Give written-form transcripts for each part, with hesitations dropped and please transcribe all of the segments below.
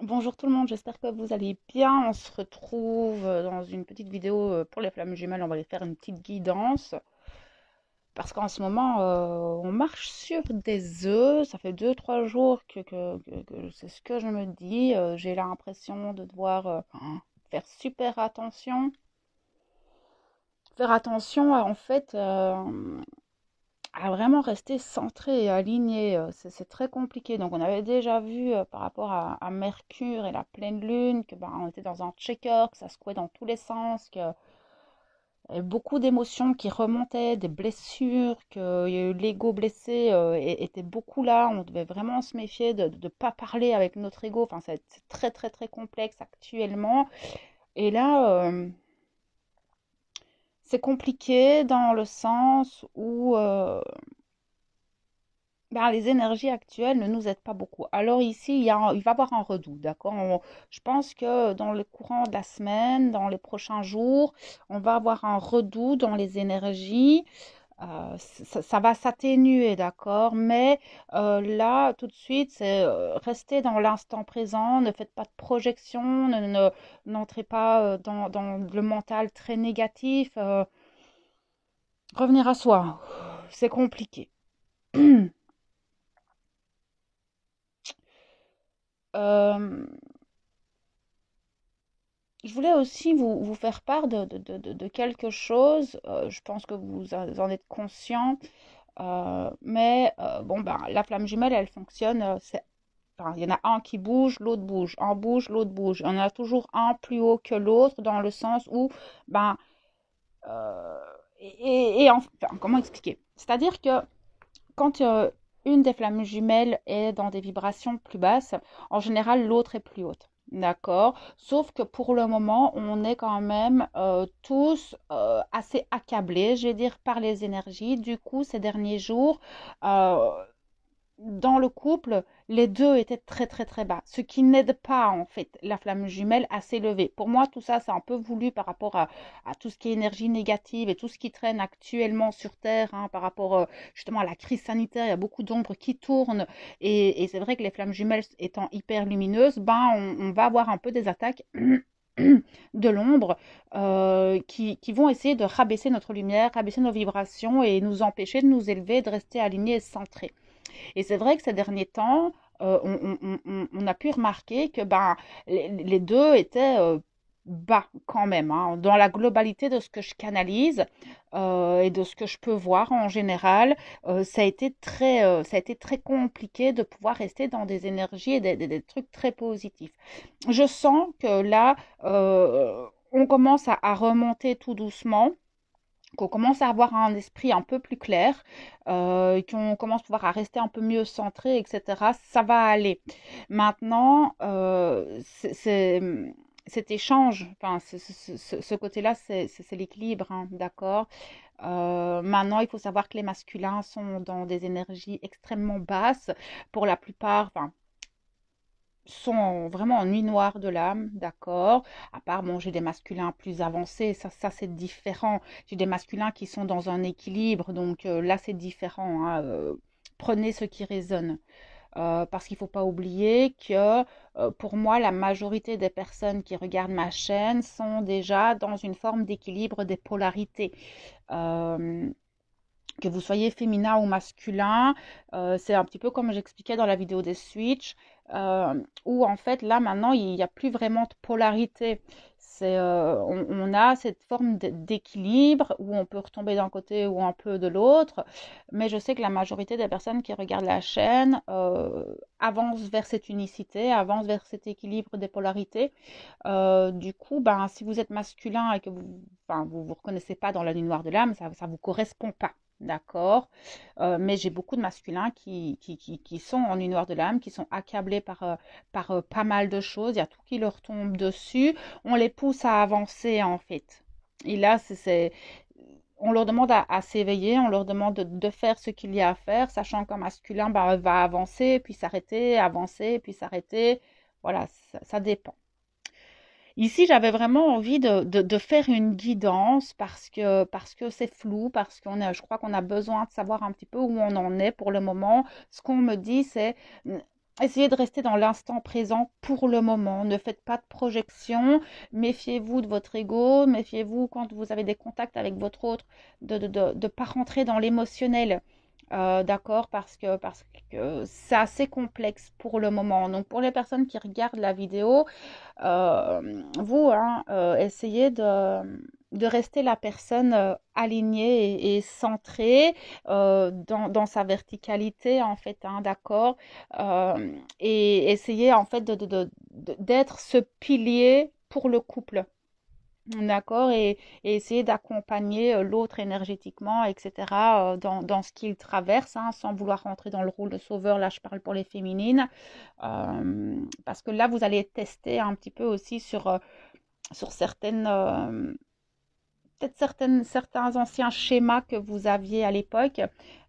Bonjour tout le monde, j'espère que vous allez bien. On se retrouve dans une petite vidéo pour les flammes jumelles. On va aller faire une petite guidance parce qu'en ce moment, on marche sur des œufs. Ça fait 2, 3 jours que c'est ce que je me dis. J'ai l'impression de devoir faire super attention. Faire attention en fait à vraiment rester centré et aligné. C'est très compliqué. Donc on avait déjà vu par rapport à Mercure et la pleine lune que on était dans un checker, que ça secouait dans tous les sens, qu'il y avait beaucoup d'émotions qui remontaient, des blessures, qu'il y a eu l'ego blessé était beaucoup là. On devait vraiment se méfier de ne pas parler avec notre ego. Enfin, c'est très très très complexe actuellement. Et là, c'est compliqué dans le sens où les énergies actuelles ne nous aident pas beaucoup. Alors ici, il va y avoir un redout, d'accord? Je pense que dans le courant de la semaine, dans les prochains jours, on va avoir un redout dans les énergies. Ça va s'atténuer, d'accord? Mais là, tout de suite, c'est rester dans l'instant présent, ne faites pas de projection, n'entrez pas dans le mental très négatif. Revenir à soi, c'est compliqué. Euh, Je voulais aussi vous faire part de quelque chose. Je pense que vous en êtes conscient. Mais bon, la flamme jumelle, elle fonctionne. Enfin, il y en a un qui bouge, l'autre bouge. Un bouge, l'autre bouge. Il y en a toujours un plus haut que l'autre dans le sens où, ben, euh, enfin, comment expliquer? C'est-à-dire que quand une des flammes jumelles est dans des vibrations plus basses, en général, l'autre est plus haute. D'accord? Sauf que pour le moment, on est quand même tous assez accablés, je vais dire, par les énergies. Du coup, ces derniers jours, euh, dans le couple, les deux étaient très très très bas, ce qui n'aide pas en fait la flamme jumelle à s'élever. Pour moi, tout ça, c'est un peu voulu par rapport à tout ce qui est énergie négative et tout ce qui traîne actuellement sur Terre, hein, par rapport justement à la crise sanitaire. Il y a beaucoup d'ombres qui tournent et c'est vrai que les flammes jumelles étant hyper lumineuses, on va avoir un peu des attaques de l'ombre qui vont essayer de rabaisser notre lumière, rabaisser nos vibrations et nous empêcher de nous élever, de rester alignés et centrés. Et c'est vrai que ces derniers temps, on a pu remarquer que les deux étaient bas quand même, hein, dans la globalité de ce que je canalise et de ce que je peux voir en général. Ça a été très compliqué de pouvoir rester dans des énergies et des trucs très positifs. Je sens que là, on commence à remonter tout doucement, qu'on commence à avoir un esprit un peu plus clair, qu'on commence à pouvoir à rester un peu mieux centré, etc., ça va aller. Maintenant, cet échange, enfin, ce côté-là, c'est l'équilibre, hein, d'accord? Maintenant, il faut savoir que les masculins sont dans des énergies extrêmement basses. Pour la plupart, enfin, sont vraiment en nuit noire de l'âme, d'accord? À part, bon, j'ai des masculins plus avancés, ça c'est différent. J'ai des masculins qui sont dans un équilibre, donc là c'est différent, hein. Prenez ce qui résonne. Parce qu'il ne faut pas oublier que pour moi, la majorité des personnes qui regardent ma chaîne sont déjà dans une forme d'équilibre des polarités. Euh, que vous soyez féminin ou masculin, c'est un petit peu comme j'expliquais dans la vidéo des switches, où en fait là maintenant il n'y a plus vraiment de polarité. On a cette forme d'équilibre où on peut retomber d'un côté ou un peu de l'autre, mais je sais que la majorité des personnes qui regardent la chaîne avancent vers cette unicité, avancent vers cet équilibre des polarités. Du coup, si vous êtes masculin et que vous reconnaissez pas dans la nuit noire de l'âme, ça vous correspond pas. D'accord? Mais j'ai beaucoup de masculins qui sont en nuit noire de l'âme, qui sont accablés par pas mal de choses. Il y a tout qui leur tombe dessus. On les pousse à avancer, en fait. Et là, on leur demande à s'éveiller, on leur demande de faire ce qu'il y a à faire, sachant qu'un masculin va avancer, puis s'arrêter, avancer, puis s'arrêter. Voilà, ça dépend. Ici, j'avais vraiment envie de faire une guidance parce que c'est flou, je crois qu'on a besoin de savoir un petit peu où on en est pour le moment. Ce qu'on me dit, c'est Essayez de rester dans l'instant présent pour le moment. Ne faites pas de projection. Méfiez-vous de votre ego. Méfiez-vous quand vous avez des contacts avec votre autre de pas rentrer dans l'émotionnel. D'accord? Parce que c'est assez complexe pour le moment. Donc, pour les personnes qui regardent la vidéo, vous, hein, essayez de rester la personne alignée et centrée dans sa verticalité, en fait, hein, d'accord? Et essayez, en fait, d'être ce pilier pour le couple. D'accord, et essayer d'accompagner l'autre énergétiquement, etc., dans ce qu'il traverse, hein, sans vouloir rentrer dans le rôle de sauveur. Là, je parle pour les féminines. Parce que là, vous allez tester un petit peu aussi sur certaines, peut-être certains anciens schémas que vous aviez à l'époque.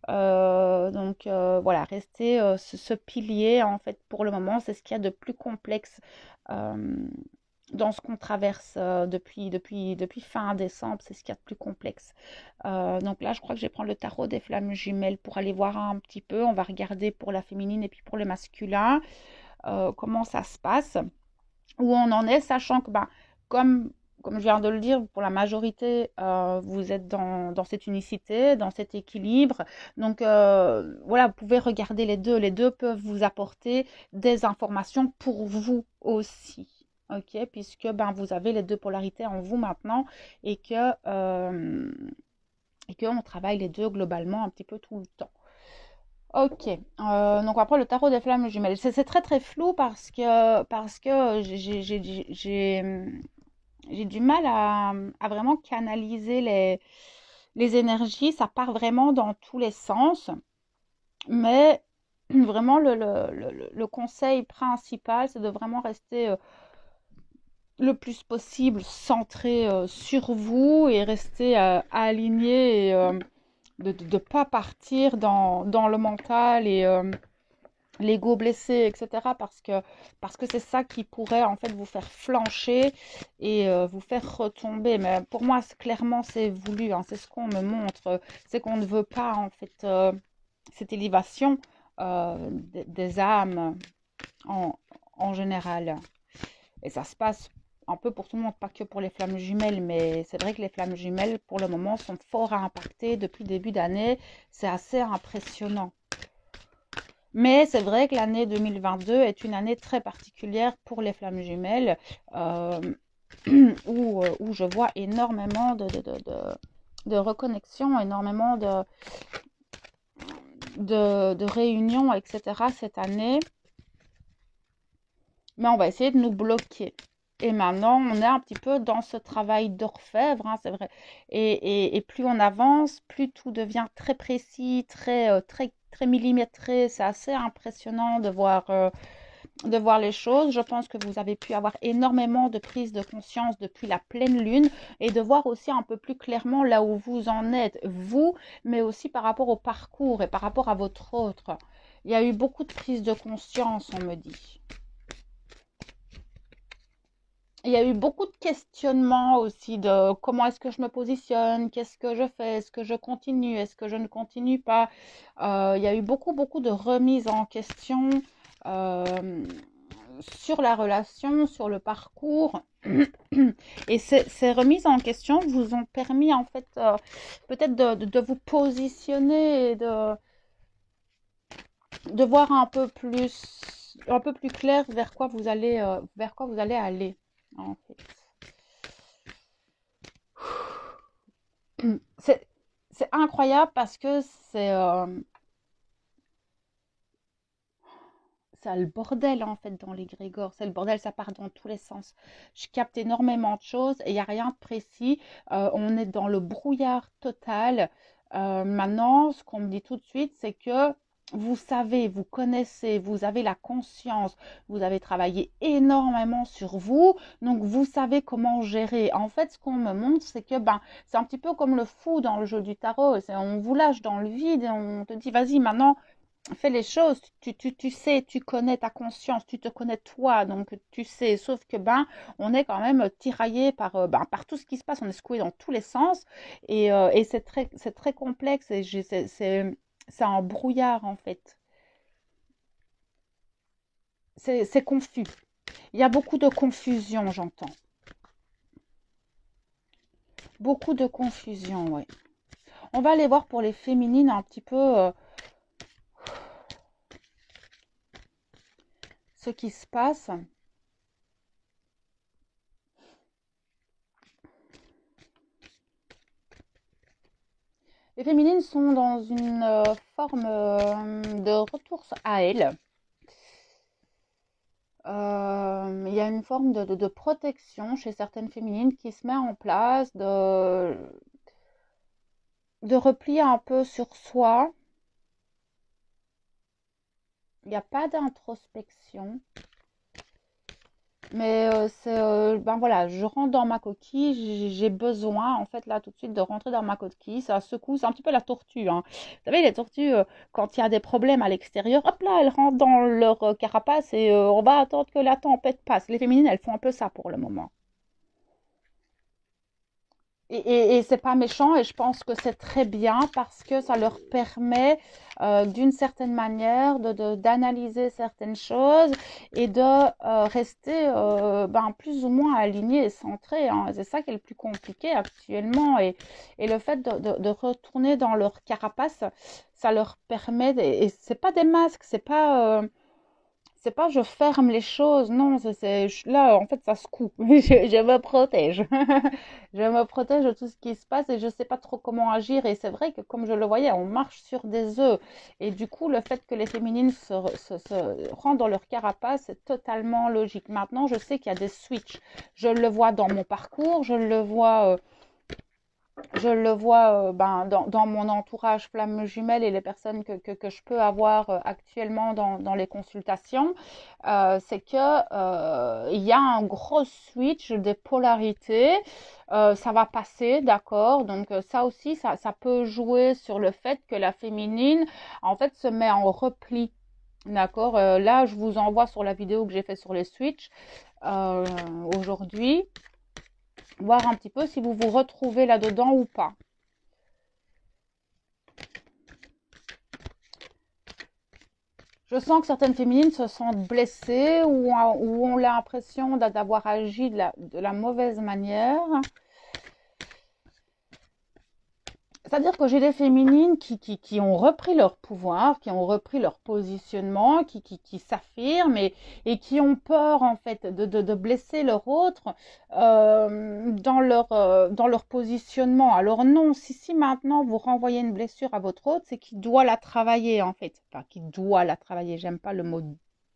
Donc voilà, restez ce pilier en fait pour le moment, c'est ce qu'il y a de plus complexe euh, dans ce qu'on traverse depuis fin décembre, c'est ce qu'il y a de plus complexe. Donc là, je crois que je vais prendre le tarot des flammes jumelles pour aller voir un petit peu. On va regarder pour la féminine et puis pour le masculin, comment ça se passe, où on en est, sachant que ben, comme comme je viens de le dire, pour la majorité, vous êtes dans cette unicité, dans cet équilibre. Donc voilà, vous pouvez regarder les deux. Les deux peuvent vous apporter des informations pour vous aussi. Ok, puisque ben, vous avez les deux polarités en vous maintenant et que on travaille les deux globalement un petit peu tout le temps. Ok, donc après le tarot des flammes jumelles, c'est très très flou parce que j'ai du mal à vraiment canaliser les énergies. Ça part vraiment dans tous les sens, mais vraiment le conseil principal, c'est de vraiment rester le plus possible centré sur vous et rester aligné et de ne pas partir dans le mental et l'ego blessé, etc. Parce que c'est ça qui pourrait en fait vous faire flancher et vous faire retomber. Mais pour moi, clairement, c'est voulu, hein, c'est ce qu'on me montre. C'est qu'on ne veut pas en fait cette élévation des âmes en, en général. Et ça se passe un peu pour tout le monde, pas que pour les flammes jumelles, mais c'est vrai que les flammes jumelles, pour le moment, sont fort impactées depuis le début d'année. C'est assez impressionnant. Mais c'est vrai que l'année 2022 est une année très particulière pour les flammes jumelles, euh, où je vois énormément de reconnexion, énormément de réunions, etc. cette année. Mais on va essayer de nous bloquer. Et maintenant, on est un petit peu dans ce travail d'orfèvre, hein, c'est vrai. Et plus on avance, plus tout devient très précis, très millimétré. C'est assez impressionnant de voir les choses. Je pense que vous avez pu avoir énormément de prise de conscience depuis la pleine lune et de voir aussi un peu plus clairement là où vous en êtes, vous, mais aussi par rapport au parcours et par rapport à votre autre. Il y a eu beaucoup de prise de conscience, on me dit. Il y a eu beaucoup de questionnements aussi de comment est-ce que je me positionne, qu'est-ce que je fais, est-ce que je continue, est-ce que je ne continue pas. Il y a eu beaucoup de remises en question euh, sur la relation, sur le parcours. Et ces remises en question vous ont permis en fait peut-être de vous positionner et de voir un peu plus clair vers quoi vous allez aller en fait. C'est c'est incroyable parce que c'est le bordel en fait dans les Grégor. C'est le bordel, ça part dans tous les sens. Je capte énormément de choses et il n'y a rien de précis. On est dans le brouillard total. Maintenant, ce qu'on me dit tout de suite, c'est que vous savez, vous connaissez, vous avez la conscience, vous avez travaillé énormément sur vous, donc vous savez comment gérer. En fait, ce qu'on me montre, c'est que ben, c'est un petit peu comme le fou dans le jeu du tarot. On vous lâche dans le vide et on te dit, vas-y, maintenant, fais les choses, tu sais, tu connais ta conscience, tu te connais toi, donc tu sais, sauf que ben, on est quand même tiraillé par tout ce qui se passe, on est secoué dans tous les sens, et c'est très complexe, et c'est un brouillard en fait. c'est confus. Il y a beaucoup de confusion, j'entends. Beaucoup de confusion, oui. On va aller voir pour les féminines un petit peu ce qui se passe. Les féminines sont dans une forme de retour à elles. Il y a une forme de protection chez certaines féminines qui se met en place, de repli un peu sur soi. Il n'y a pas d'introspection. Mais ben voilà, je rentre dans ma coquille, j'ai besoin en fait là tout de suite de rentrer dans ma coquille, ça secoue, c'est un petit peu la tortue, hein. Vous savez, les tortues, quand il y a des problèmes à l'extérieur, hop là, elles rentrent dans leur carapace et on va attendre que la tempête passe. Les féminines, elles font un peu ça pour le moment. Et c'est pas méchant et je pense que c'est très bien parce que ça leur permet d'une certaine manière d'analyser certaines choses et de rester ben, plus ou moins alignés et centrés, hein. C'est ça qui est le plus compliqué actuellement et le fait de retourner dans leur carapace, ça leur permet, et c'est pas des masques, c'est pas je ferme les choses, non, là en fait ça secoue. Je me protège. Je me protège de tout ce qui se passe et je sais pas trop comment agir. Et c'est vrai que comme je le voyais, on marche sur des œufs. Et du coup, le fait que les féminines se rendent dans leur carapace, c'est totalement logique. Maintenant, je sais qu'il y a des switches. Je le vois dans mon parcours, je le vois ben, dans mon entourage flamme jumelle et les personnes que je peux avoir actuellement dans les consultations, c'est que il y a un gros switch des polarités. Ça va passer, d'accord. Donc ça aussi, ça peut jouer sur le fait que la féminine, en fait, se met en repli. D'accord. Là, je vous envoie sur la vidéo que j'ai fait sur les switches aujourd'hui, voir un petit peu si vous vous retrouvez là-dedans ou pas. Je sens que certaines féminines se sentent blessées ou ont l'impression d'avoir agi de la mauvaise manière. C'est-à-dire que j'ai des féminines qui ont repris leur pouvoir, qui ont repris leur positionnement, qui s'affirment et qui ont peur en fait de blesser leur autre dans leur positionnement. Alors non, si maintenant vous renvoyez une blessure à votre autre, c'est qu'il doit la travailler en fait. Enfin, qu'il doit la travailler, j'aime pas le mot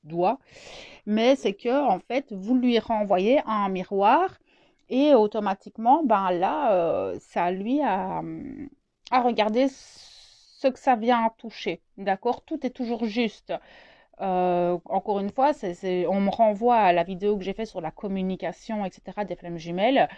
doit, mais c'est que en fait vous lui renvoyez un miroir et automatiquement ben là ça lui à regarder ce que ça vient toucher, d'accord. Tout est toujours juste. Encore une fois, on me renvoie à la vidéo que j'ai faite sur la communication, etc., des flammes jumelles.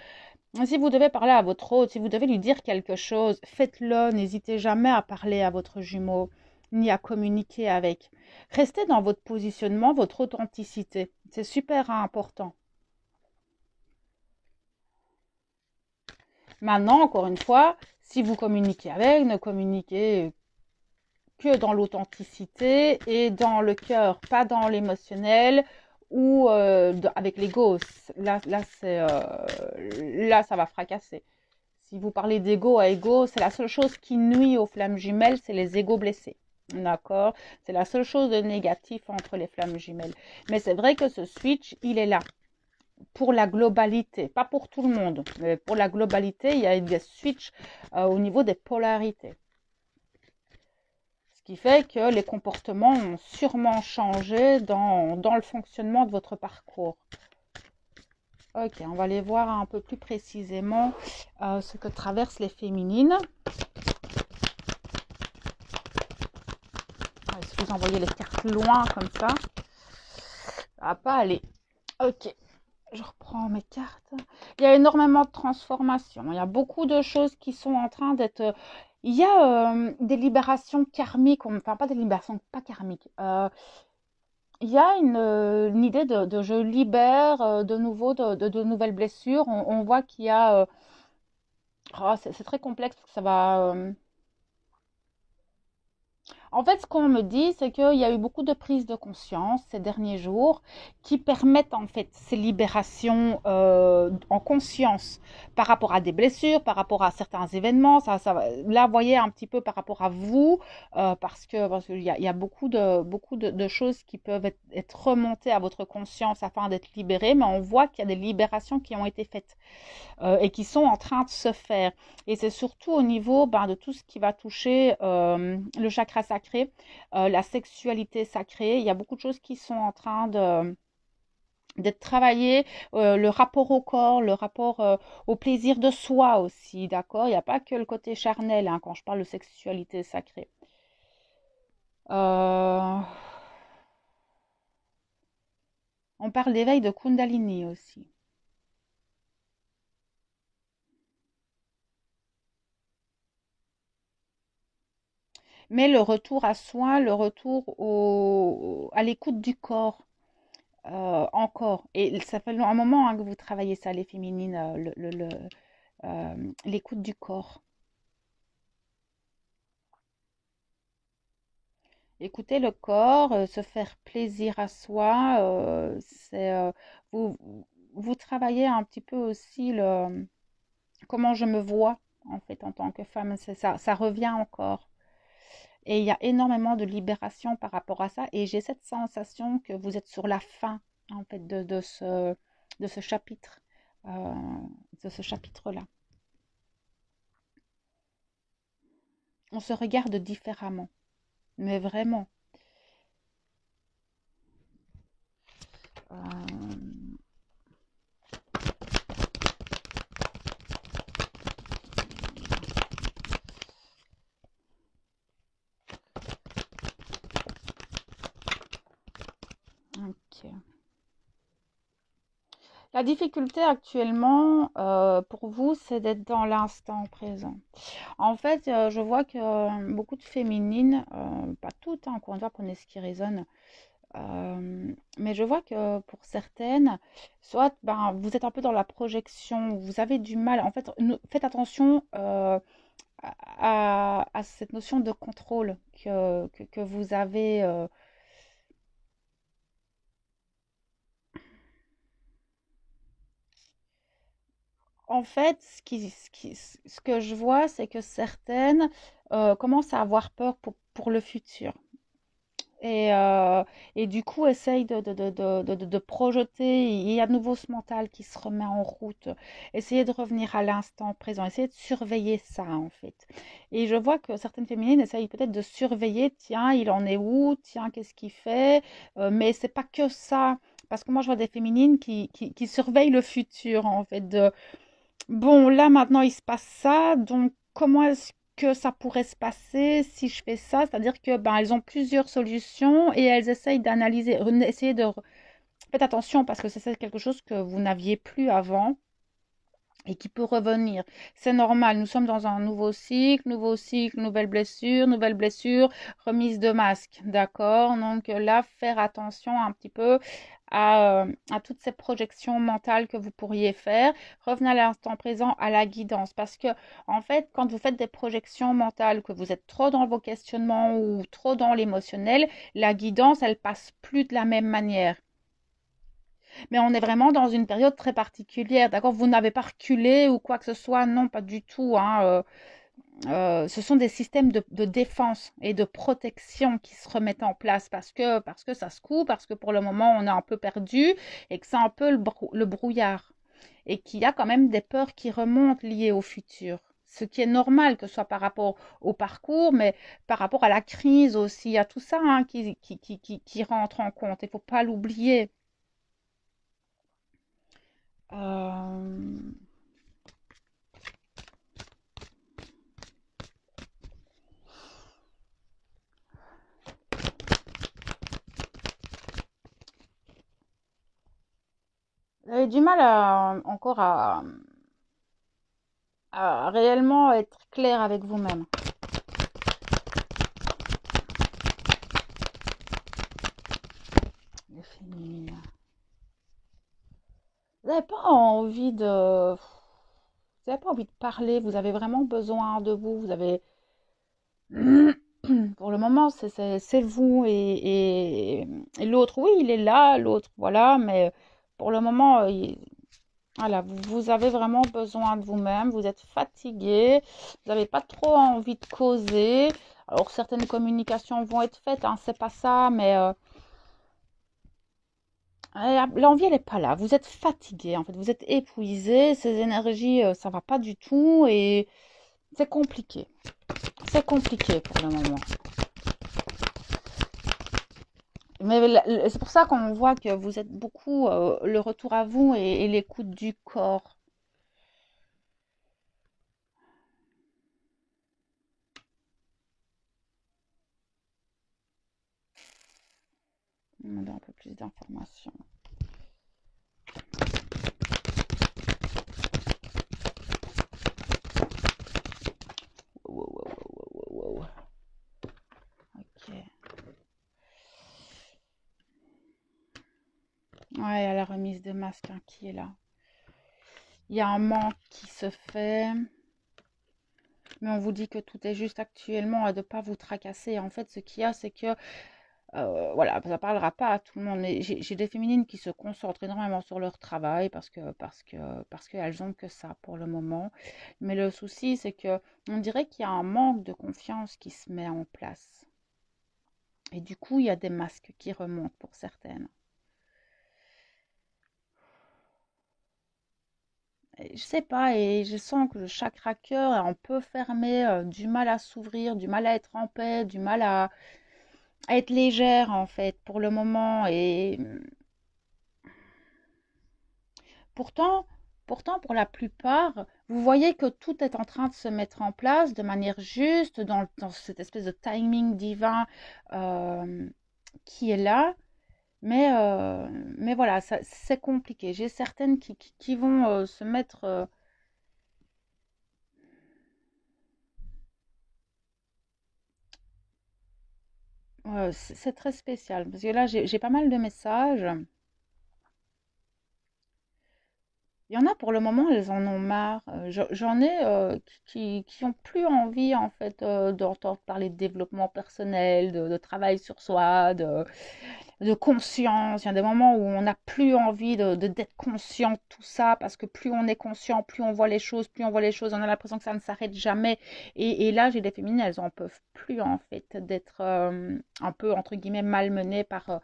Si vous devez parler à votre hôte, si vous devez lui dire quelque chose, faites-le. N'hésitez jamais à parler à votre jumeau, ni à communiquer avec. Restez dans votre positionnement, votre authenticité. C'est super important. Maintenant, encore une fois, si vous communiquez avec, ne communiquez que dans l'authenticité et dans le cœur, pas dans l'émotionnel ou avec l'ego. Là, ça va fracasser. Si vous parlez d'ego à ego, c'est la seule chose qui nuit aux flammes jumelles, c'est les égos blessés. D'accord. C'est la seule chose de négatif entre les flammes jumelles. Mais c'est vrai que ce switch, il est là pour la globalité, pas pour tout le monde, mais pour la globalité, il y a des switches au niveau des polarités. Ce qui fait que les comportements ont sûrement changé dans le fonctionnement de votre parcours. Ok, on va aller voir un peu plus précisément ce que traversent les féminines. Si vous envoyez les cartes loin comme ça va pas aller. Ok, je reprends mes cartes. Il y a énormément de transformations. Il y a beaucoup de choses qui sont en train d'être... Il y a des libérations karmiques, enfin pas des libérations, pas karmiques. Il y a une idée de je libère de nouveau de nouvelles blessures. On voit qu'il y a... c'est très complexe parce que ça va... En fait, ce qu'on me dit, c'est qu'il y a eu beaucoup de prises de conscience ces derniers jours qui permettent en fait ces libérations en conscience par rapport à des blessures, par rapport à certains événements. Là, vous voyez un petit peu par rapport à vous, parce qu'il y a beaucoup de choses qui peuvent être remontées à votre conscience afin d'être libérées, mais on voit qu'il y a des libérations qui ont été faites et qui sont en train de se faire. Et c'est surtout au niveau de tout ce qui va toucher le chakra sacré, la sexualité sacrée. Il y a beaucoup de choses qui sont en train d'être travaillées, le rapport au corps, le rapport au plaisir de soi aussi, d'accord? Il n'y a pas que le côté charnel hein, quand je parle de sexualité sacrée. Euh, on parle d'éveil de Kundalini aussi. Mais le retour à soi, le retour à l'écoute du corps, encore. Et ça fait un moment hein, que vous travaillez ça, les féminines, l'écoute du corps. Écouter le corps, se faire plaisir à soi, vous, vous travaillez un petit peu aussi comment je me vois en fait en tant que femme. C'est ça, ça revient encore. Et il y a énormément de libération par rapport à ça. Et j'ai cette sensation que vous êtes sur la fin en fait de ce chapitre, euh, de ce chapitre-là. On se regarde différemment, mais vraiment. Euh, ok. La difficulté actuellement pour vous, c'est d'être dans l'instant présent. En fait, je vois que beaucoup de féminines, pas toutes, hein, encore une fois, prenez ce qui résonne, mais je vois que pour certaines, soit vous êtes un peu dans la projection, vous avez du mal. En fait, faites attention à cette notion de contrôle que vous avez. En fait, ce que je vois, c'est que certaines commencent à avoir peur pour le futur. Et, euh, et du coup, essaye de projeter. Il y a de nouveau ce mental qui se remet en route. Essayez de revenir à l'instant présent. Essayez de surveiller ça, en fait. Et je vois que certaines féminines essayent peut-être de surveiller. Tiens, il en est où? Tiens, qu'est-ce qu'il fait? Mais c'est pas que ça. Parce que moi, je vois des féminines qui surveillent le futur, en fait. Bon, là maintenant il se passe ça, donc comment est-ce que ça pourrait se passer si je fais ça? C'est-à-dire que elles ont plusieurs solutions et elles essayent d'analyser, essayer de. Faites attention parce que c'est quelque chose que vous n'aviez plus avant et qui peut revenir. C'est normal, nous sommes dans un nouveau cycle, nouvelle blessure, remise de masque, d'accord? Donc là, faire attention un petit peu à toutes ces projections mentales que vous pourriez faire. Revenez à l'instant présent, à la guidance, parce que en fait, quand vous faites des projections mentales, que vous êtes trop dans vos questionnements ou trop dans l'émotionnel, la guidance, elle passe plus de la même manière. Mais on est vraiment dans une période très particulière, d'accord? Vous n'avez pas reculé ou quoi que ce soit, non, pas du tout, hein. Ce sont des systèmes de défense et de protection qui se remettent en place parce que ça se coupe, parce que pour le moment on est un peu perdu et que c'est un peu le brouillard et qu'il y a quand même des peurs qui remontent liées au futur. Ce qui est normal, que ce soit par rapport au parcours, mais par rapport à la crise aussi, il y a tout ça hein, qui rentre en compte. Il ne faut pas l'oublier. Euh, Vous avez du mal encore à réellement être clair avec vous-même. Les féminines. Vous n'avez pas envie de. Vous n'avez pas envie de parler, vous avez vraiment besoin de vous. Vous avez. Pour le moment, c'est vous et l'autre, oui, il est là, l'autre, voilà, mais pour le moment, voilà, vous avez vraiment besoin de vous-même, vous êtes fatigué, vous n'avez pas trop envie de causer. Alors, certaines communications vont être faites, hein, c'est pas ça, mais l'envie, elle n'est pas là. Vous êtes fatigué, en fait, vous êtes épuisé, ces énergies, ça va pas du tout et c'est compliqué. C'est compliqué pour le moment. Mais c'est pour ça qu'on voit que vous êtes beaucoup le retour à vous et l'écoute du corps. On demande un peu plus d'informations. Wow, wow, wow, wow, wow. Ok. Ouais, il y a la remise de masque hein, qui est là. Il y a un manque qui se fait. Mais on vous dit que tout est juste actuellement et de ne pas vous tracasser. En fait, ce qu'il y a, c'est que voilà, ça parlera pas à tout le monde. Mais j'ai des féminines qui se concentrent énormément sur leur travail parce qu'elles ont que ça pour le moment. Mais le souci, c'est que on dirait qu'il y a un manque de confiance qui se met en place. Et du coup, il y a des masques qui remontent pour certaines. Et je sais pas, et je sens que le chakra cœur est un peu fermé, du mal à s'ouvrir, du mal à être en paix, du mal à être légère en fait pour le moment. Et pourtant, pourtant, pour la plupart, vous voyez que tout est en train de se mettre en place de manière juste, dans cette espèce de timing divin euh, qui est là. Mais voilà, c'est compliqué. J'ai certaines qui vont se mettre... c'est très spécial. Parce que là, j'ai pas mal de messages. Il y en a pour le moment, elles en ont marre. J'en ai qui ont plus envie en fait d'entendre parler de développement personnel, de travail sur soi, de conscience. Il y a des moments où on n'a plus envie d'être conscient de tout ça parce que plus on est conscient, plus on voit les choses, on a l'impression que ça ne s'arrête jamais. Et là, j'ai des féminines, elles en peuvent plus en fait d'être un peu entre guillemets malmenées par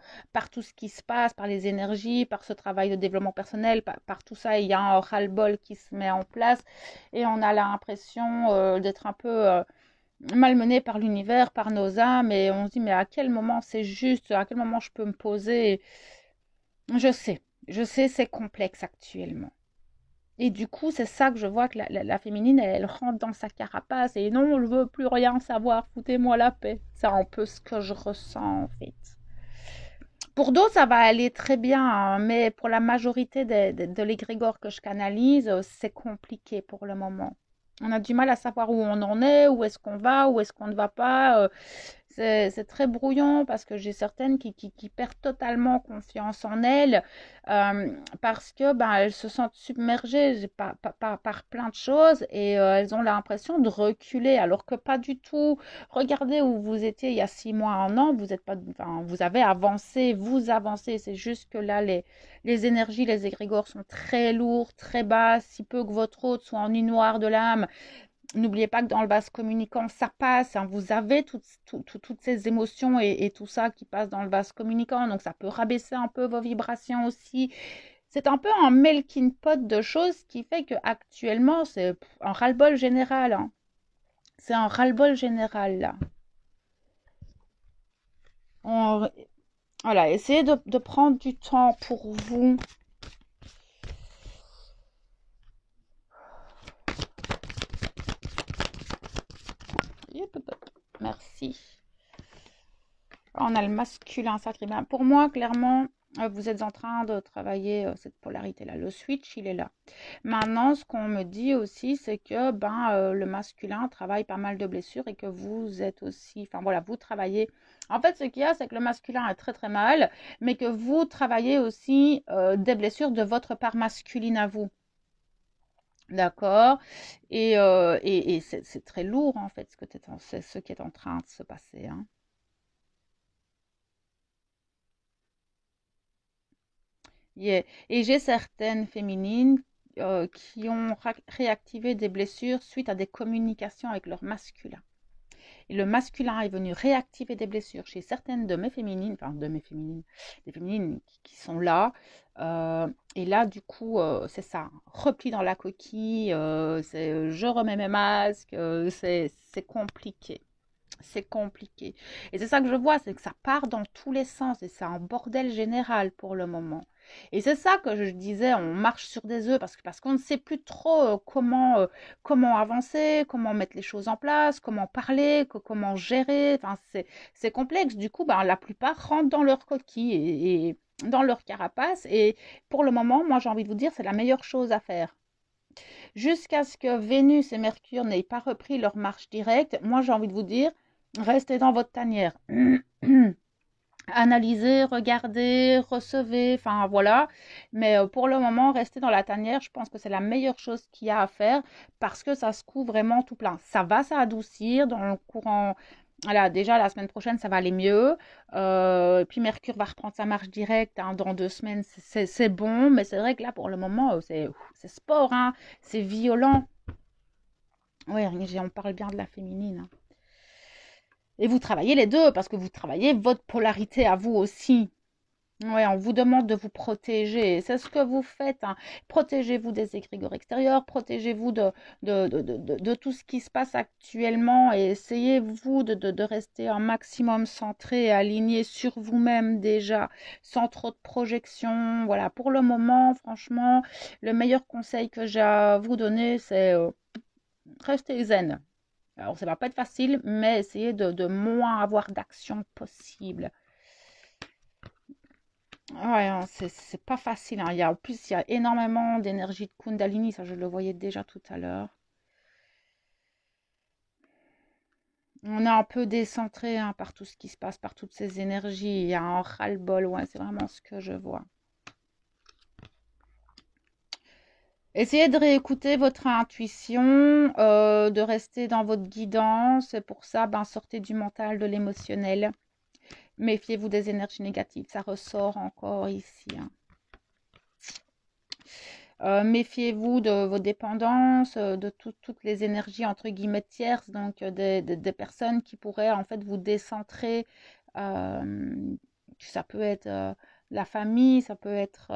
tout ce qui se passe, par les énergies, par ce travail de développement personnel, par tout ça. Il y a un ras-le-bol qui se met en place et on a l'impression d'être un peu malmené par l'univers, par nos âmes, et on se dit, mais à quel moment c'est juste, à quel moment je peux me poser? Je sais, c'est complexe actuellement. Et du coup, c'est ça que je vois que la féminine, elle rentre dans sa carapace et non, je veux plus rien savoir, foutez-moi la paix. C'est un peu ce que je ressens en fait. Pour d'autres, ça va aller très bien, hein, mais pour la majorité de l'égrégore que je canalise, c'est compliqué pour le moment. On a du mal à savoir où on en est, où est-ce qu'on va, où est-ce qu'on ne va pas. C'est très brouillon parce que j'ai certaines qui perdent totalement confiance en elles parce que ben, elles se sentent submergées par plein de choses et elles ont l'impression de reculer alors que pas du tout. Regardez où vous étiez il y a 6 mois, un an, vous êtes pas, enfin, vous avez avancé, vous avancez. C'est juste que là, les énergies, les égrégores sont très lourds, très bas, si peu que votre hôte soit en nuit noire de l'âme. N'oubliez pas que dans le vase communicant, ça passe. Hein, vous avez toutes ces émotions et tout ça qui passe dans le vase communicant. Donc, ça peut rabaisser un peu vos vibrations aussi. C'est un peu un melting pot de choses qui fait que actuellement c'est un ras-le-bol général. Hein. C'est un ras-le-bol général, là. On- voilà, essayez de prendre du temps pour vous. Yep, hop, hop. Merci. On a le masculin sacré. Ben, pour moi, clairement, vous êtes en train de travailler cette polarité-là. Le switch, il est là. Maintenant, ce qu'on me dit aussi, c'est que ben, le masculin travaille pas mal de blessures et que vous êtes aussi, enfin voilà, vous travaillez. En fait, ce qu'il y a, c'est que le masculin est très très mal, mais que vous travaillez aussi des blessures de votre part masculine à vous. D'accord? Et c'est très lourd, en fait, c'est ce qui est en train de se passer, hein. Yeah. Et j'ai certaines féminines qui ont réactivé des blessures suite à des communications avec leur masculin. Et le masculin est venu réactiver des blessures chez certaines de mes féminines, enfin de mes féminines, des féminines qui sont là. Et là, du coup, c'est ça, repli dans la coquille, je remets mes masques, c'est compliqué. C'est compliqué. Et c'est ça que je vois, c'est que ça part dans tous les sens et c'est un bordel général pour le moment. Et c'est ça que je disais, on marche sur des œufs parce qu'on ne sait plus trop comment avancer, comment mettre les choses en place, comment parler, comment gérer. Enfin, c'est complexe. Du coup, ben, la plupart rentrent dans leur coquille et dans leur carapace. Et pour le moment, moi, j'ai envie de vous dire, c'est la meilleure chose à faire. Jusqu'à ce que Vénus et Mercure n'aient pas repris leur marche directe, moi j'ai envie de vous dire, restez dans votre tanière. Analysez, regardez, recevez, enfin voilà. Mais pour le moment, restez dans la tanière, je pense que c'est la meilleure chose qu'il y a à faire parce que ça secoue vraiment tout plein. Ça va s'adoucir dans le courant. Voilà, déjà la semaine prochaine, ça va aller mieux. Et puis Mercure va reprendre sa marche directe hein, dans 2 semaines, c'est bon. Mais c'est vrai que là, pour le moment, c'est sport, hein, c'est violent. Oui, on parle bien de la féminine, hein. Et vous travaillez les deux parce que vous travaillez votre polarité à vous aussi. Ouais, on vous demande de vous protéger. C'est ce que vous faites, hein. Protégez-vous des égrégores extérieurs, protégez-vous de tout ce qui se passe actuellement et essayez-vous de rester un maximum centré et aligné sur vous-même déjà, sans trop de projection. Voilà, pour le moment, franchement, le meilleur conseil que j'ai à vous donner, c'est rester zen. Alors, ça va pas être facile, mais essayez de moins avoir d'action possible. Ouais, hein, c'est pas facile, hein. En plus, il y a énormément d'énergie de Kundalini, ça je le voyais déjà tout à l'heure. On est un peu décentré hein, par tout ce qui se passe, par toutes ces énergies. Il y a un ras-le-bol, ouais, c'est vraiment ce que je vois. Essayez de réécouter votre intuition, de rester dans votre guidance. Et pour ça, ben, sortez du mental, de l'émotionnel. Méfiez-vous des énergies négatives, ça ressort encore ici, hein. Méfiez-vous de vos dépendances, de toutes les énergies entre guillemets tierces, donc des personnes qui pourraient en fait vous décentrer. Euh, Ça peut être la famille, ça peut être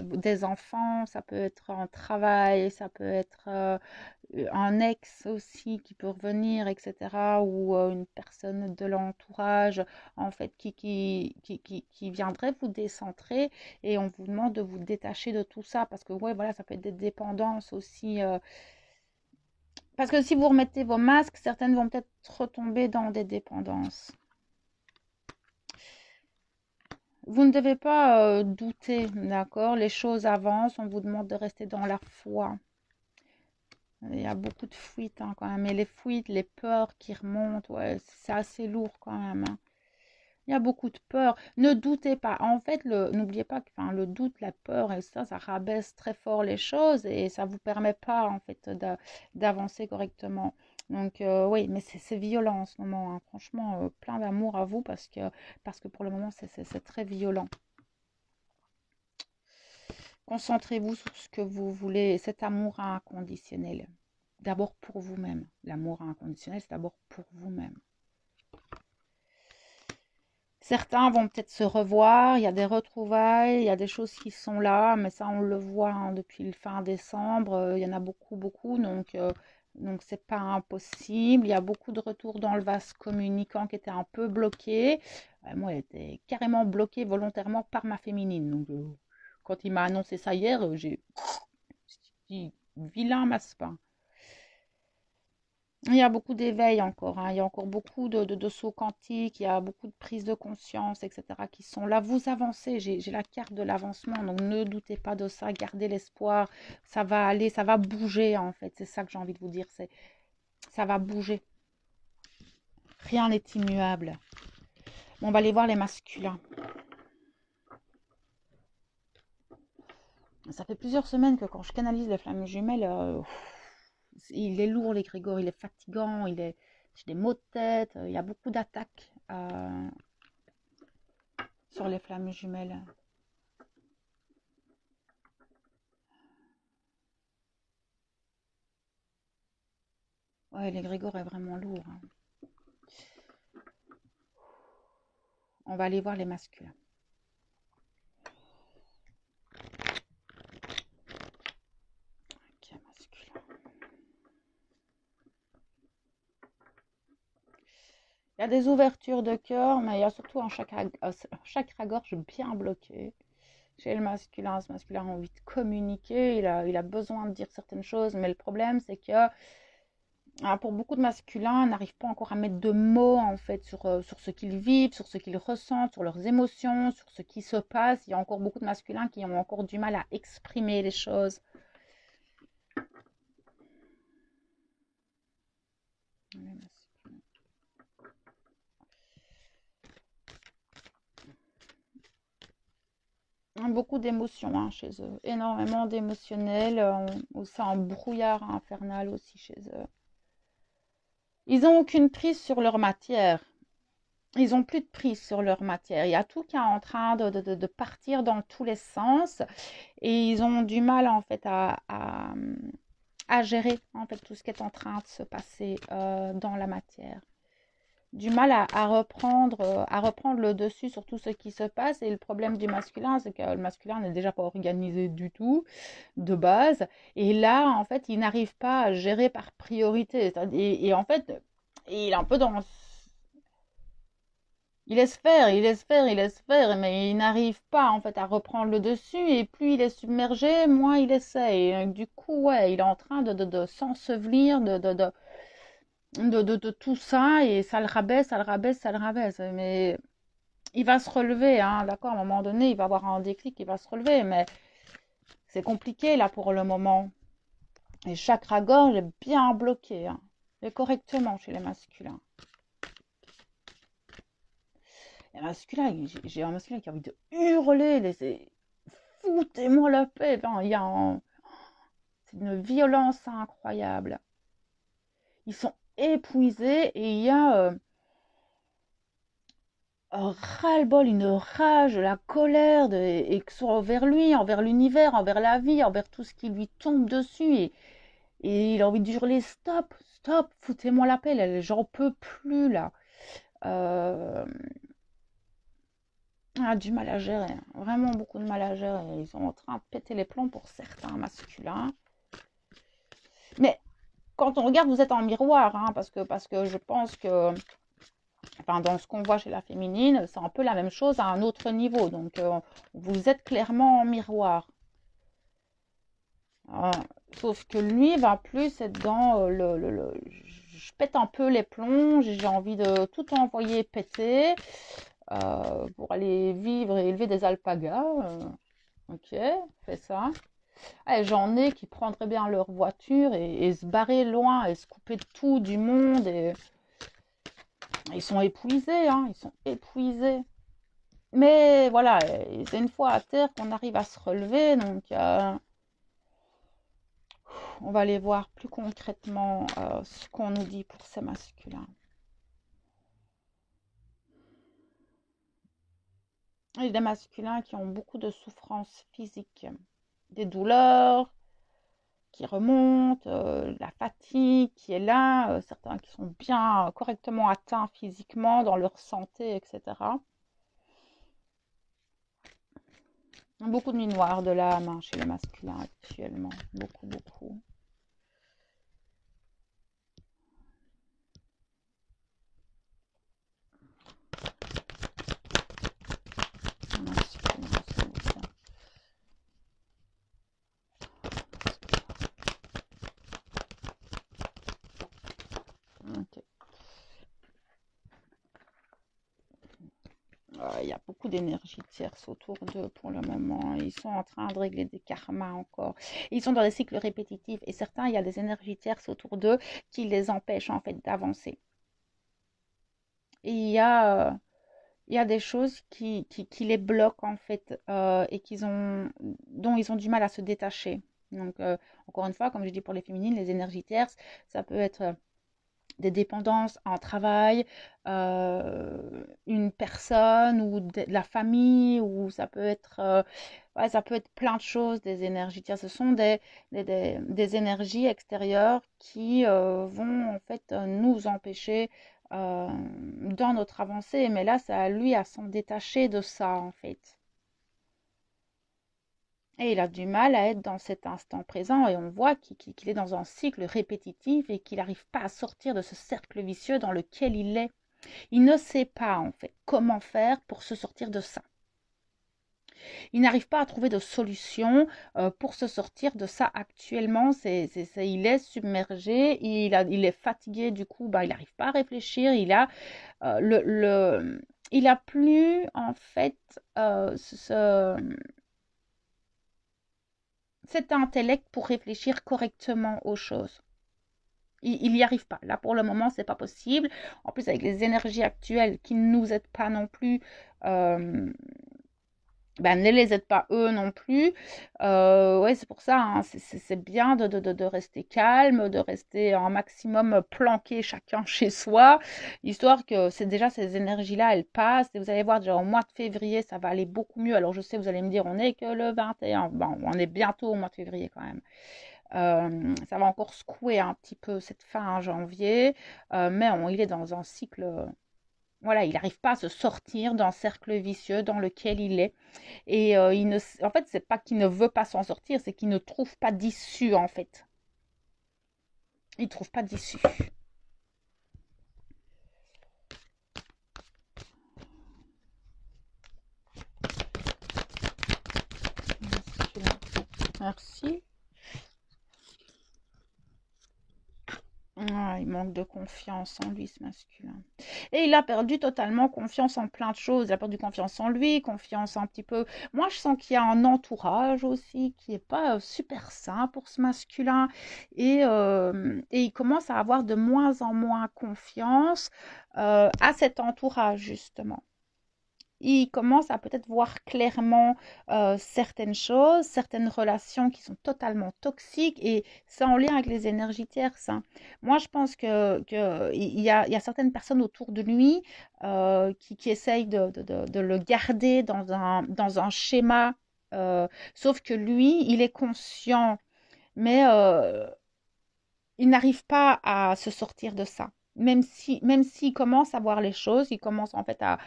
des enfants, ça peut être un travail, ça peut être un ex aussi qui peut revenir, etc. Ou une personne de l'entourage, en fait, qui viendrait vous décentrer et on vous demande de vous détacher de tout ça parce que, ouais, voilà, ça peut être des dépendances aussi. Parce que si vous remettez vos masques, certaines vont peut-être retomber dans des dépendances. Vous ne devez pas douter, d'accord? Les choses avancent, on vous demande de rester dans la foi. Il y a beaucoup de fuites hein, quand même. Et les fuites, les peurs qui remontent, ouais, c'est assez lourd quand même, hein. Il y a beaucoup de peur. Ne doutez pas. En fait, n'oubliez pas que enfin, le doute, la peur et ça rabaisse très fort les choses et ça ne vous permet pas en fait d'avancer correctement. Donc oui, mais c'est violent en ce moment, hein. Franchement, plein d'amour à vous parce que pour le moment, c'est très violent. Concentrez-vous sur ce que vous voulez, cet amour inconditionnel. D'abord pour vous-même. L'amour inconditionnel, c'est d'abord pour vous-même. Certains vont peut-être se revoir, il y a des retrouvailles, il y a des choses qui sont là, mais ça on le voit hein, depuis le fin décembre, il y en a beaucoup, beaucoup, donc c'est pas impossible. Il y a beaucoup de retours dans le vase communicant qui étaient un peu bloqués. Moi, elle était carrément bloquée volontairement par ma féminine. Donc, quand il m'a annoncé ça hier, j'ai dit vilain masse-pain. Il y a beaucoup d'éveil encore, hein. Il y a encore beaucoup de sauts quantiques, il y a beaucoup de prises de conscience, etc. qui sont là. Vous avancez, j'ai la carte de l'avancement, donc ne doutez pas de ça, gardez l'espoir, ça va aller, ça va bouger en fait. C'est ça que j'ai envie de vous dire, ça va bouger. Rien n'est immuable. Bon, on va aller voir les masculins. Ça fait plusieurs semaines que quand je canalise les flammes jumelles, il est lourd l'égrégore, il est fatigant, j'ai des maux de tête, il y a beaucoup d'attaques sur les flammes jumelles. Ouais, l'égrégore est vraiment lourd, hein. On va aller voir les masculins. Ok, masculin. Il y a des ouvertures de cœur, mais il y a surtout un chakra-gorge bien bloqué. Chez le masculin, ce masculin a envie de communiquer, il a besoin de dire certaines choses, mais le problème c'est que pour beaucoup de masculins, n'arrivent pas encore à mettre de mots en fait sur ce qu'ils vivent, sur ce qu'ils ressentent, sur leurs émotions, sur ce qui se passe. Il y a encore beaucoup de masculins qui ont encore du mal à exprimer les choses. Beaucoup d'émotions hein, chez eux, énormément d'émotionnel, c'est un brouillard infernal aussi chez eux. Ils n'ont aucune prise sur leur matière. Ils n'ont plus de prise sur leur matière. Il y a tout qui est en train de partir dans tous les sens et ils ont du mal en fait à gérer en fait tout ce qui est en train de se passer dans la matière. Du mal à reprendre le dessus sur tout ce qui se passe. Et le problème du masculin, c'est que le masculin n'est déjà pas organisé du tout de base. Et là, en fait, il n'arrive pas à gérer par priorité. Et en fait, il est un peu dans... Il laisse faire, il laisse faire, il laisse faire, mais il n'arrive pas en fait à reprendre le dessus. Et plus il est submergé, moins il essaie. Et du coup, ouais, il est en train de s'ensevelir, de tout ça, et ça le rabaisse, ça le rabaisse, ça le rabaisse. Mais il va se relever, hein, d'accord, à un moment donné, il va avoir un déclic, il va se relever, mais c'est compliqué là pour le moment. Et chakra-gorge est bien bloqué, hein, et correctement chez les masculins. Les masculins, j'ai un masculin qui a envie de hurler, foutez-moi la paix. Enfin, c'est une violence incroyable. Ils sont épuisés et il y a un ras-le-bol, une rage, la colère, et que ce soit envers lui, envers l'univers, envers la vie, envers tout ce qui lui tombe dessus. Et il a envie de hurler stop, stop, foutez-moi la paix, j'en peux plus là. A du mal à gérer, hein. Vraiment beaucoup de mal à gérer. Ils sont en train de péter les plombs pour certains masculins. Mais quand on regarde, vous êtes en miroir, hein, parce que je pense que, enfin, dans ce qu'on voit chez la féminine, c'est un peu la même chose à un autre niveau. Donc, vous êtes clairement en miroir. Euh, Sauf que lui va plus être dans je pète un peu les plombs, j'ai envie de tout envoyer péter pour aller vivre et élever des alpagas. Ok, fais ça. Ah, j'en ai qui prendraient bien leur voiture et se barrer loin et se couper de tout du monde. Et ils sont épuisés, hein, ils sont épuisés. Mais voilà, c'est une fois à terre qu'on arrive à se relever. Donc, on va aller voir plus concrètement ce qu'on nous dit pour ces masculins. Il y a des masculins qui ont beaucoup de souffrances physiques, des douleurs qui remontent, la fatigue qui est là, certains qui sont bien correctement atteints physiquement dans leur santé, etc. Beaucoup de nuits noires de l'âme hein, chez les masculins actuellement, beaucoup, beaucoup. Ok. Il y a beaucoup d'énergie tierce autour d'eux pour le moment. Ils sont en train de régler des karmas encore. Ils sont dans des cycles répétitifs et certains, il y a des énergies tierces autour d'eux qui les empêchent en fait d'avancer. Et il y a des choses qui les bloquent en fait et dont ils ont du mal à se détacher. Donc, encore une fois, comme je dis pour les féminines, les énergies tierces, ça peut être des dépendances, un travail, une personne ou de la famille, ou ça peut être, ouais, ça peut être plein de choses, des énergies tierces. Ce sont des énergies extérieures qui vont en fait nous empêcher dans notre avancée. Mais là, c'est à lui à s'en détacher de ça en fait. Et il a du mal à être dans cet instant présent et on voit qu'il est dans un cycle répétitif et qu'il n'arrive pas à sortir de ce cercle vicieux dans lequel il est. Il ne sait pas en fait comment faire pour se sortir de ça. Il n'arrive pas à trouver de solution pour se sortir de ça actuellement. Il est submergé, il est fatigué, du coup, bah, il n'arrive pas à réfléchir. Il a plus en fait cet intellect pour réfléchir correctement aux choses. Il n'y arrive pas. Là, pour le moment, c'est pas possible. En plus, avec les énergies actuelles qui ne nous aident pas non plus, euh, ben, ne les aident pas eux non plus. Ouais, c'est pour ça, hein, c'est bien de rester calme, de rester un maximum planqué chacun chez soi, histoire que c'est déjà ces énergies-là, elles passent. Et vous allez voir, déjà au mois de février, ça va aller beaucoup mieux. Alors, je sais, vous allez me dire, on n'est que le 21. Bon, on est bientôt au mois de février quand même. Ça va encore secouer un petit peu cette fin janvier, mais il est dans un cycle, voilà, il n'arrive pas à se sortir d'un cercle vicieux dans lequel il est. Et en fait, c'est pas qu'il ne veut pas s'en sortir, c'est qu'il ne trouve pas d'issue, en fait. Il ne trouve pas d'issue. Merci. Ah, il manque de confiance en lui, ce masculin. Et il a perdu totalement confiance en plein de choses. Il a perdu confiance en lui, confiance un petit peu. Moi, je sens qu'il y a un entourage aussi qui est pas super sain pour ce masculin. Et il commence à avoir de moins en moins confiance à cet entourage, justement. Il commence à peut-être voir clairement certaines choses, certaines relations qui sont totalement toxiques et c'est en lien avec les énergies tierces, hein. Moi, je pense il y a certaines personnes autour de lui qui essayent de le garder dans un schéma, sauf que lui, il est conscient, mais il n'arrive pas à se sortir de ça. Même s'il commence à voir les choses, il commence en fait à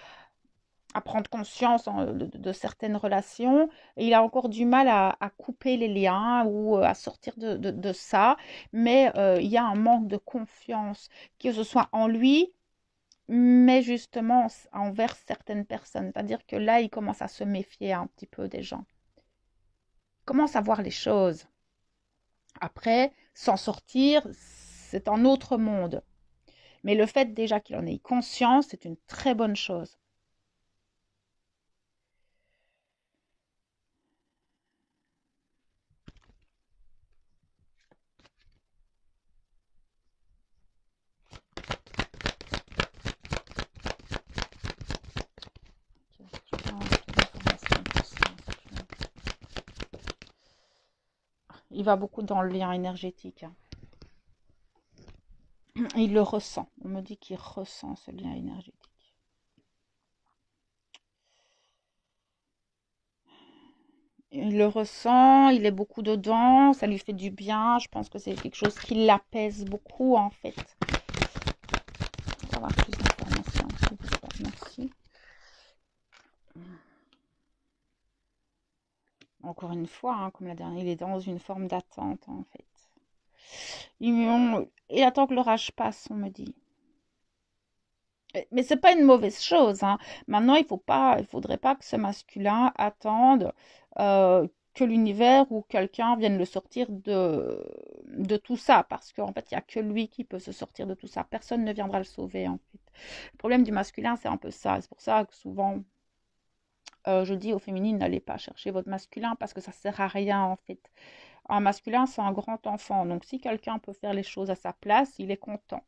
prendre conscience de certaines relations. Et il a encore du mal à couper les liens ou à sortir de ça. Mais il y a un manque de confiance, que ce soit en lui, mais justement envers certaines personnes. C'est-à-dire que là, il commence à se méfier un petit peu des gens. Il commence à voir les choses. Après, s'en sortir, c'est un autre monde. Mais le fait déjà qu'il en ait conscience, c'est une très bonne chose. Il va beaucoup dans le lien énergétique, hein. Il le ressent. On me dit qu'il ressent ce lien énergétique. Il le ressent, il est beaucoup dedans, ça lui fait du bien. Je pense que c'est quelque chose qui l'apaise beaucoup en fait. On va avoir plus d'informations, s'il vous plaît. Merci. Encore une fois, hein, comme la dernière, il est dans une forme d'attente en fait. Il attend que l'orage passe, on me dit. Mais c'est pas une mauvaise chose, hein. Maintenant, il faudrait pas que ce masculin attende que l'univers ou quelqu'un vienne le sortir de tout ça, parce qu'en fait, il n'y a que lui qui peut se sortir de tout ça. Personne ne viendra le sauver, en fait. Le problème du masculin, c'est un peu ça. C'est pour ça que souvent, je dis aux féminines, n'allez pas chercher votre masculin parce que ça sert à rien, en fait. Un masculin, c'est un grand enfant. Donc, si quelqu'un peut faire les choses à sa place, il est content.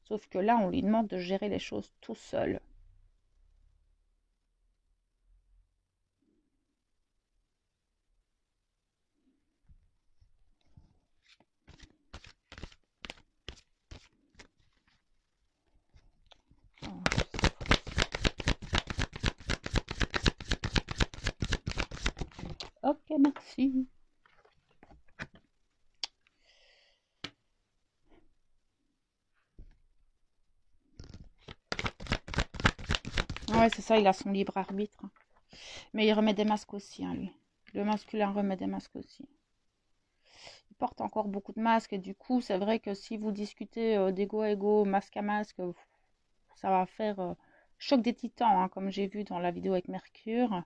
Sauf que là, on lui demande de gérer les choses tout seul. Ok, merci. Ouais, c'est ça, il a son libre arbitre. Mais il remet des masques aussi, hein, lui. Le masculin remet des masques aussi. Il porte encore beaucoup de masques et du coup, c'est vrai que si vous discutez d'ego à ego, masque à masque, ça va faire choc des titans, hein, comme j'ai vu dans la vidéo avec Mercure.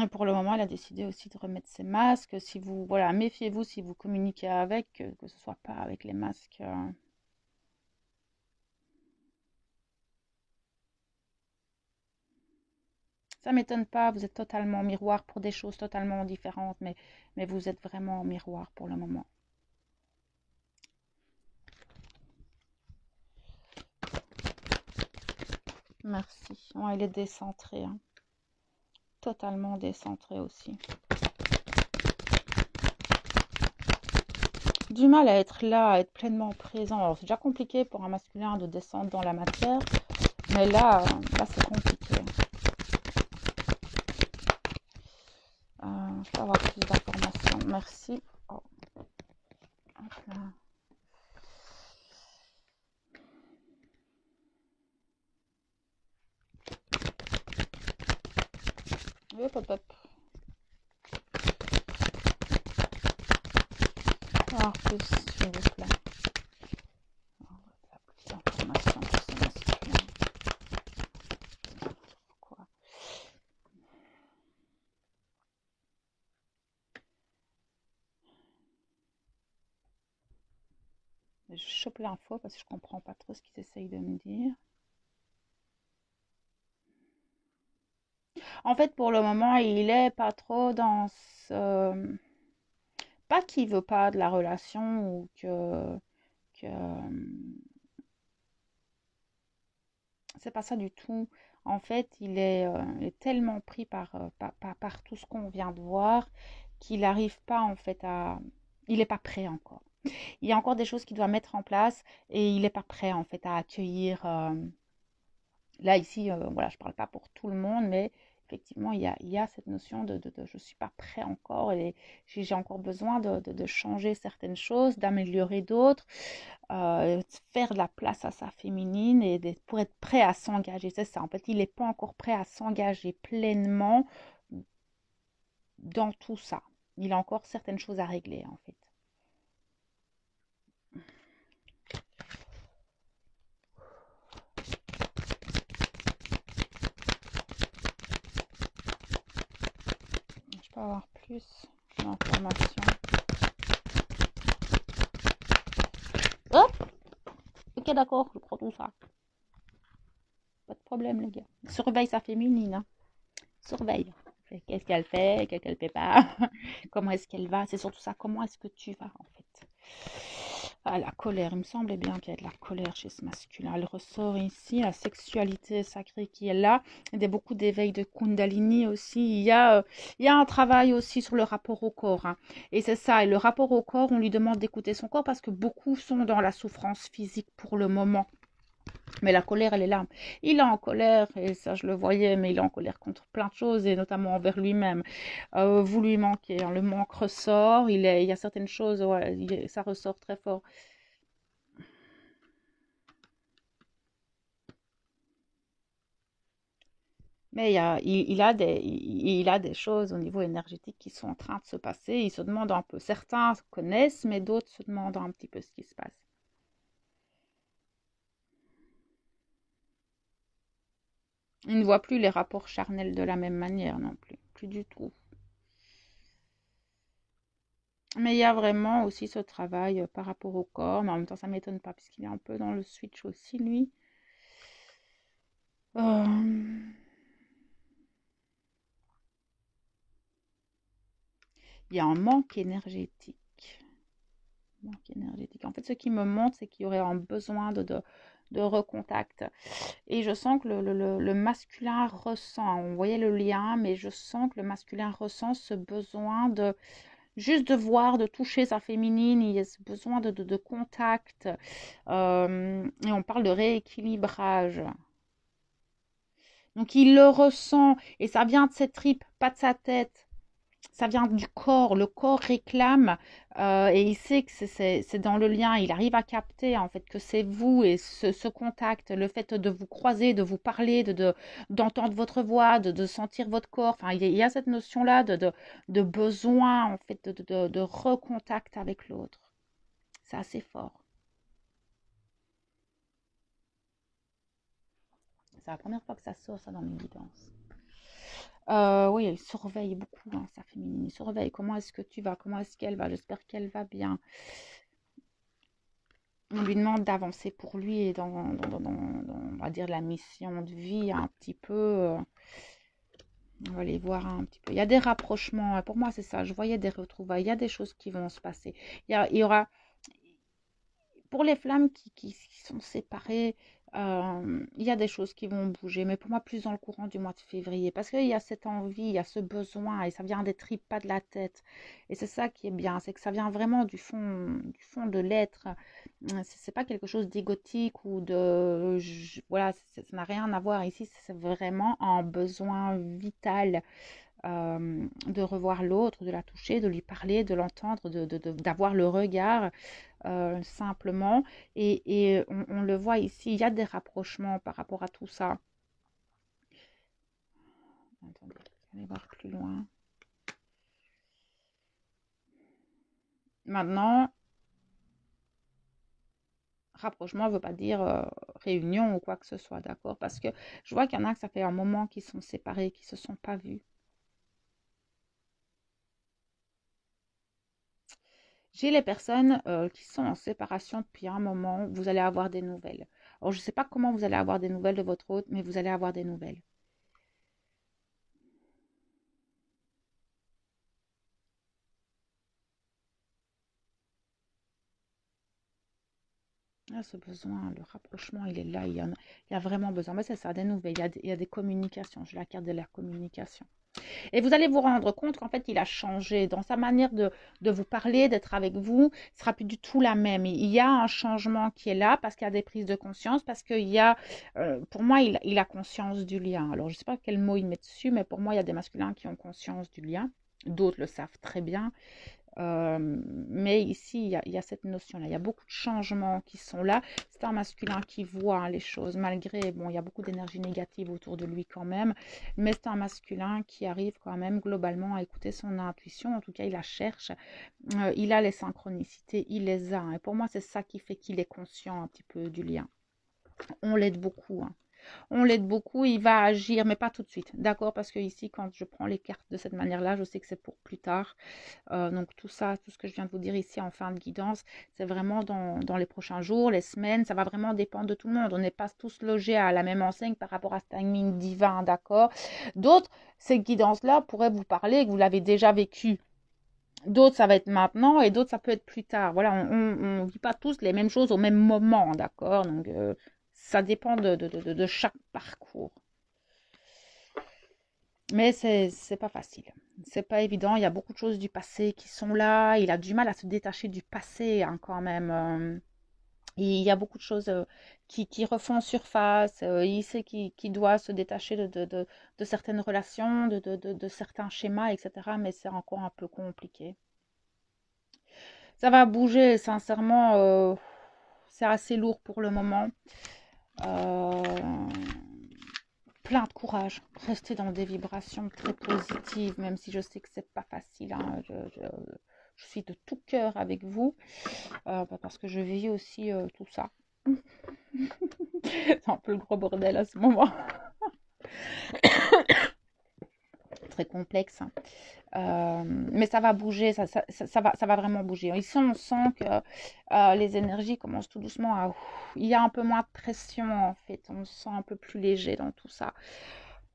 Et pour le moment, elle a décidé aussi de remettre ses masques. Si vous, voilà, méfiez-vous si vous communiquez avec, que ce soit pas avec les masques. Ça m'étonne pas, vous êtes totalement en miroir pour des choses totalement différentes, mais vous êtes vraiment en miroir pour le moment. Merci. Ouais, il est décentré, hein. Totalement décentré aussi. Du mal à être là, à être pleinement présent. Alors c'est déjà compliqué pour un masculin de descendre dans la matière, mais là c'est compliqué. Je peux avoir plus d'informations. Merci. Oh, hop là. Hop, hop, hop. Alors plus, s'il vous plaît. Plus d'informations sur ce masculin. Pourquoi? Je chope l'info parce que je comprends pas trop ce qu'ils essayent de me dire. En fait, pour le moment, il est pas trop dans ce... Pas qu'il veut pas de la relation ou que c'est pas ça du tout. En fait, il est tellement pris par tout ce qu'on vient de voir qu'il n'arrive pas en fait à... Il n'est pas prêt encore. Il y a encore des choses qu'il doit mettre en place et il n'est pas prêt en fait à accueillir. Là, ici, voilà, je ne parle pas pour tout le monde, mais effectivement, il y a cette notion de je ne suis pas prêt encore et j'ai encore besoin de changer certaines choses, d'améliorer d'autres, faire de la place à sa féminine et pour être prêt à s'engager. C'est ça, en fait, il n'est pas encore prêt à s'engager pleinement dans tout ça. Il a encore certaines choses à régler, en fait. Je peux avoir plus d'informations. Hop, ok, d'accord, je prends tout ça. Pas de problème, les gars. Surveille sa féminine, hein. Surveille. Qu'est-ce qu'elle fait, qu'est-ce qu'elle fait pas, comment est-ce qu'elle va. C'est surtout ça, comment est-ce que tu vas, en fait. Ah, la colère, il me semblait bien qu'il y a de la colère chez ce masculin. Elle ressort ici, la sexualité sacrée qui est là. Il y a beaucoup d'éveil de Kundalini aussi. Il y a un travail aussi sur le rapport au corps, hein. Et c'est ça, et le rapport au corps, on lui demande d'écouter son corps parce que beaucoup sont dans la souffrance physique pour le moment. Mais la colère, elle est là. Il est en colère, et ça je le voyais, mais il est en colère contre plein de choses, et notamment envers lui-même. Vous lui manquez, hein, le manque ressort, il y a certaines choses, ouais, ça ressort très fort. Mais il a des choses au niveau énergétique qui sont en train de se passer. Il se demande un peu. Certains connaissent, mais d'autres se demandent un petit peu ce qui se passe. Il ne voit plus les rapports charnels de la même manière non plus. Plus du tout. Mais il y a vraiment aussi ce travail par rapport au corps, mais en même temps ça m'étonne pas puisqu'il est un peu dans le switch aussi lui. Euh, il y a un manque énergétique. Manque énergétique. En fait, ce qui me montre, c'est qu'il y aurait un besoin de recontact. Et je sens que le masculin ressent, on voyait le lien, mais je sens que le masculin ressent ce besoin de juste de voir, de toucher sa féminine, il y a ce besoin de contact. Et on parle de rééquilibrage. Donc il le ressent et ça vient de ses tripes, pas de sa tête. Ça vient du corps. Le corps réclame et il sait que c'est dans le lien. Il arrive à capter en fait que c'est vous et ce contact, le fait de vous croiser, de vous parler, d'entendre votre voix, de sentir votre corps. Enfin, il y a cette notion-là de besoin en fait de recontact avec l'autre. C'est assez fort. C'est la première fois que ça sort ça dans mes guidances. Oui, elle surveille beaucoup, hein, sa féminine. Elle surveille. Comment est-ce que tu vas? Comment est-ce qu'elle va? J'espère qu'elle va bien. On lui demande d'avancer pour lui et on va dire, la mission de vie un petit peu. On va aller voir un petit peu. Il y a des rapprochements. Pour moi, c'est ça. Je voyais des retrouvailles. Il y a des choses qui vont se passer. Il y aura pour les flammes qui sont séparées, il y a des choses qui vont bouger, mais pour moi, plus dans le courant du mois de février, parce qu'il y a cette envie, il y a ce besoin, et ça vient des tripes, pas de la tête. Et c'est ça qui est bien, c'est que ça vient vraiment du fond de l'être. C'est pas quelque chose d'égotique ou voilà, ça n'a rien à voir ici, c'est vraiment un besoin vital de revoir l'autre, de la toucher, de lui parler, de l'entendre, d'avoir le regard simplement. Et on le voit ici, il y a des rapprochements par rapport à tout ça. Attendez, je vais aller voir plus loin. Maintenant, rapprochement ne veut pas dire réunion ou quoi que ce soit, d'accord? Parce que je vois qu'il y en a que ça fait un moment qu'ils sont séparés, qu'ils ne se sont pas vus. J'ai les personnes qui sont en séparation depuis un moment, vous allez avoir des nouvelles. Alors, je ne sais pas comment vous allez avoir des nouvelles de votre hôte, mais vous allez avoir des nouvelles. Ah, ce besoin, le rapprochement, il est là, il y a vraiment besoin. Mais c'est ça, des nouvelles, il y a des communications. J'ai la carte de la communication. Et vous allez vous rendre compte qu'en fait, il a changé dans sa manière de vous parler, d'être avec vous. Ce sera plus du tout la même. Il y a un changement qui est là parce qu'il y a des prises de conscience, parce qu'il y a, pour moi, il a conscience du lien. Alors, je ne sais pas quel mot il met dessus, mais pour moi, il y a des masculins qui ont conscience du lien. D'autres le savent très bien. Mais ici, il y a cette notion-là. Il y a beaucoup de changements qui sont là. C'est un masculin qui voit les choses, malgré, bon, il y a beaucoup d'énergie négative autour de lui quand même. Mais c'est un masculin qui arrive quand même globalement à écouter son intuition. En tout cas, il la cherche. Il a les synchronicités, il les a, hein. Et pour moi, c'est ça qui fait qu'il est conscient un petit peu du lien. On l'aide beaucoup, hein. On l'aide beaucoup, il va agir, mais pas tout de suite. D'accord? Parce que ici, quand je prends les cartes de cette manière-là, je sais que c'est pour plus tard. Donc tout ça, tout ce que je viens de vous dire ici en fin de guidance, c'est vraiment dans les prochains jours, les semaines, ça va vraiment dépendre de tout le monde. On n'est pas tous logés à la même enseigne par rapport à ce timing divin, d'accord? D'autres, ces guidances-là pourraient vous parler, que vous l'avez déjà vécu. D'autres, ça va être maintenant et d'autres, ça peut être plus tard. Voilà, on ne vit pas tous les mêmes choses au même moment, d'accord? Donc, ça dépend de chaque parcours. Mais c'est pas facile. C'est pas évident. Il y a beaucoup de choses du passé qui sont là. Il a du mal à se détacher du passé, hein, quand même. Il y a beaucoup de choses qui refont surface. Il sait qu'il doit se détacher de certaines relations, de certains schémas, etc. Mais c'est encore un peu compliqué. Ça va bouger, sincèrement. C'est assez lourd pour le moment. Euh, Plein de courage. Rester dans des vibrations très positives, même si je sais que c'est pas facile, hein. Je suis de tout cœur avec vous, parce que je vis aussi tout ça. C'est un peu le gros bordel à ce moment. Très complexe, hein. Mais ça va bouger, ça va vraiment bouger. Ici, on sent que les énergies commencent tout doucement à... Il y a un peu moins de pression, en fait. On se sent un peu plus léger dans tout ça.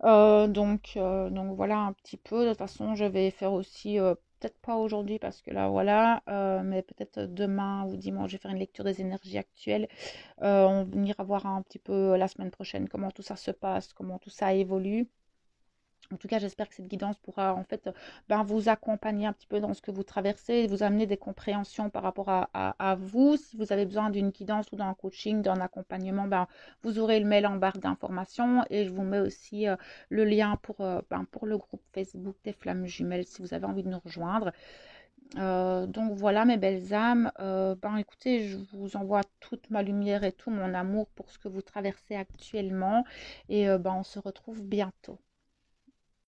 Donc voilà un petit peu. De toute façon, je vais faire aussi, peut-être pas aujourd'hui parce que là, voilà, mais peut-être demain ou dimanche, je vais faire une lecture des énergies actuelles. On ira voir un petit peu la semaine prochaine comment tout ça se passe, comment tout ça évolue. En tout cas, j'espère que cette guidance pourra en fait ben, vous accompagner un petit peu dans ce que vous traversez, vous amener des compréhensions par rapport à vous. Si vous avez besoin d'une guidance ou d'un coaching, d'un accompagnement, ben, vous aurez le mail en barre d'informations et je vous mets aussi le lien ben, pour le groupe Facebook des Flammes Jumelles si vous avez envie de nous rejoindre. Donc voilà mes belles âmes, ben écoutez, je vous envoie toute ma lumière et tout mon amour pour ce que vous traversez actuellement et ben on se retrouve bientôt.